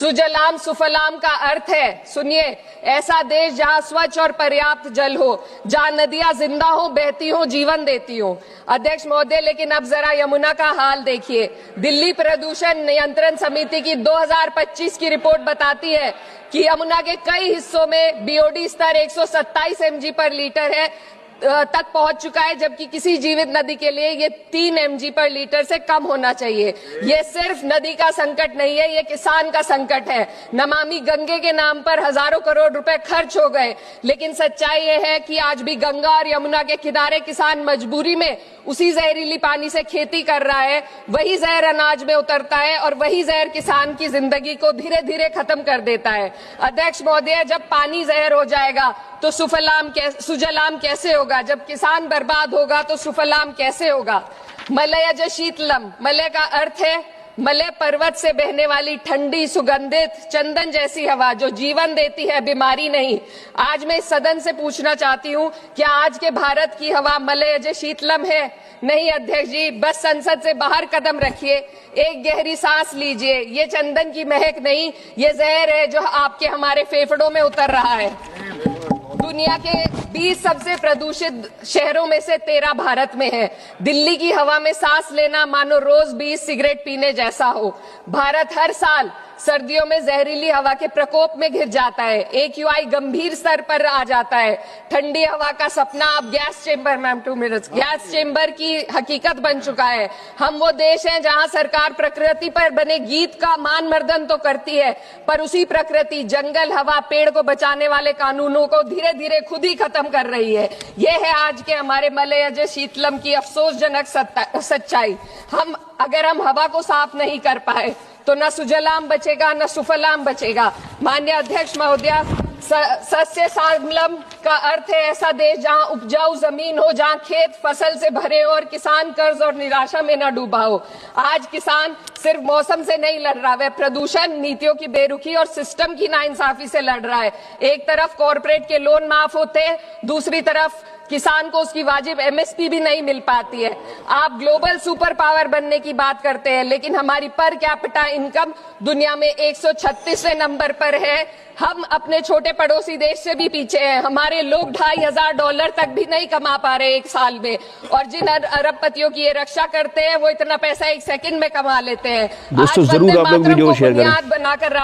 सुजलाम सुफलाम का अर्थ है, सुनिए, ऐसा देश जहां स्वच्छ और पर्याप्त जल हो, जहां नदियां जिंदा हो, बहती हो, जीवन देती हो। अध्यक्ष महोदय, लेकिन अब जरा यमुना का हाल देखिए। दिल्ली प्रदूषण नियंत्रण समिति की 2025 की रिपोर्ट बताती है कि यमुना के कई हिस्सों में बीओडी स्तर 127 mg पर लीटर है तक पहुंच चुका है, जबकि किसी जीवित नदी के लिए ये 3 mg पर लीटर से कम होना चाहिए। ये सिर्फ नदी का संकट नहीं है, ये किसान का संकट है। नमामि गंगे के नाम पर हजारों करोड़ रुपए खर्च हो गए, लेकिन सच्चाई ये है कि आज भी गंगा और यमुना के किनारे किसान मजबूरी में उसी जहरीली पानी से खेती कर रहा है। वही जहर अनाज में उतरता है और वही जहर किसान की जिंदगी को धीरे धीरे खत्म कर देता है। अध्यक्ष महोदय, जब पानी जहर हो जाएगा तो सुजलाम कैसे होगा? जब किसान बर्बाद होगा तो सुफलाम कैसे होगा? मलयज शीतलम, मलय का अर्थ है मलय पर्वत से बहने वाली ठंडी सुगंधित चंदन जैसी हवा जो जीवन देती है, बीमारी नहीं। आज मैं इस सदन से पूछना चाहती हूँ, क्या आज के भारत की हवा मलयज शीतलम है? नहीं अध्यक्ष जी, बस संसद से बाहर कदम रखिए, एक गहरी सांस लीजिए। ये चंदन की महक नहीं, ये जहर है जो आपके हमारे फेफड़ों में उतर रहा है। दुनिया के 20 सबसे प्रदूषित शहरों में से 13 भारत में है। दिल्ली की हवा में सांस लेना मानो रोज 20 सिगरेट पीने जैसा हो। भारत हर साल सर्दियों में जहरीली हवा के प्रकोप में घिर जाता है। AQI गंभीर स्तर पर आ जाता है। ठंडी हवा का सपना अब gas chamber, ma'am 2 minutes, gas chamber की हकीकत बन चुका है। हम वो देश हैं जहां सरकार प्रकृति पर बने गीत का मान मर्दन तो करती है, पर उसी प्रकृति, जंगल, हवा, पेड़ को बचाने वाले कानूनों को धीरे धीरे खुद ही खत्म कर रही है। ये है आज के हमारे मलयज शीतलम की अफसोसजनक सच्चाई। अगर हम हवा को साफ नहीं कर पाए तो न सुजलाम बचेगा न सुफलाम बचेगा। माननीय अध्यक्ष महोदय, सस्य श्यामलम का अर्थ है ऐसा देश जहां उपजाऊ जमीन हो, जहां खेत फसल से भरे हो और किसान कर्ज और निराशा में न डूबा हो। आज किसान सिर्फ मौसम से नहीं लड़ रहा, वह प्रदूषण, नीतियों की बेरुखी और सिस्टम की नाइंसाफी से लड़ रहा है। एक तरफ कॉर्पोरेट के लोन माफ होते हैं, दूसरी तरफ किसान को उसकी वाजिब MSP भी नहीं मिल पाती है। आप ग्लोबल सुपर पावर बनने की बात करते हैं, लेकिन हमारी पर कैपिटा इनकम दुनिया में 136वें नंबर पर है। हम अपने छोटे पड़ोसी देश से भी पीछे हैं। हमारे लोग $2,500 तक भी नहीं कमा पा रहे एक साल में, और जिन अरबपतियों की ये रक्षा करते हैं वो इतना पैसा एक सेकंड में कमा लेते हैं। दोस्तों, जरूर आप लोग वीडियो शेयर करें। बनाकर